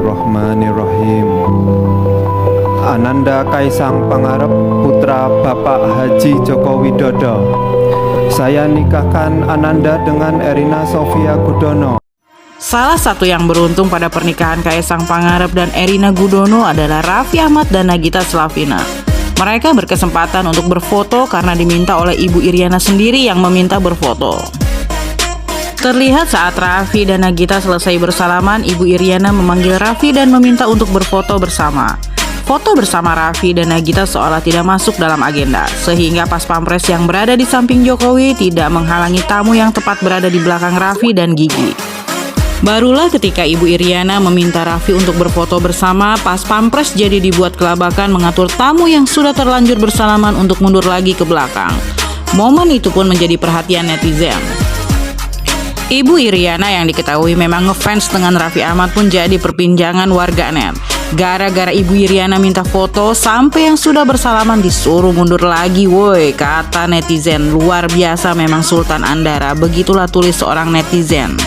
Bismillahirrahmanirrahim. Ananda Kaisang Pangarep putra Bapak Haji Joko Widodo. Saya nikahkan Ananda dengan Erina Sofia Gudono. Salah satu yang beruntung pada pernikahan Kaisang Pangarep dan Erina Gudono adalah Raffi Ahmad dan Nagita Slavina. Mereka berkesempatan untuk berfoto karena diminta oleh Ibu Iriana sendiri yang meminta berfoto. Terlihat saat Raffi dan Nagita selesai bersalaman, Ibu Iriana memanggil Raffi dan meminta untuk berfoto bersama. Foto bersama Raffi dan Nagita seolah tidak masuk dalam agenda, sehingga pas pampres yang berada di samping Jokowi tidak menghalangi tamu yang tepat berada di belakang Raffi dan Gigi. Barulah ketika Ibu Iriana meminta Raffi untuk berfoto bersama, pas pampres jadi dibuat kelabakan mengatur tamu yang sudah terlanjur bersalaman untuk mundur lagi ke belakang. Momen itu pun menjadi perhatian netizen. Ibu Iriana yang diketahui memang ngefans dengan Raffi Ahmad pun jadi perbincangan warganet. Gara-gara Ibu Iriana minta foto sampai yang sudah bersalaman disuruh mundur lagi, woi, kata netizen. Luar biasa memang Sultan Andara, begitulah tulis seorang netizen.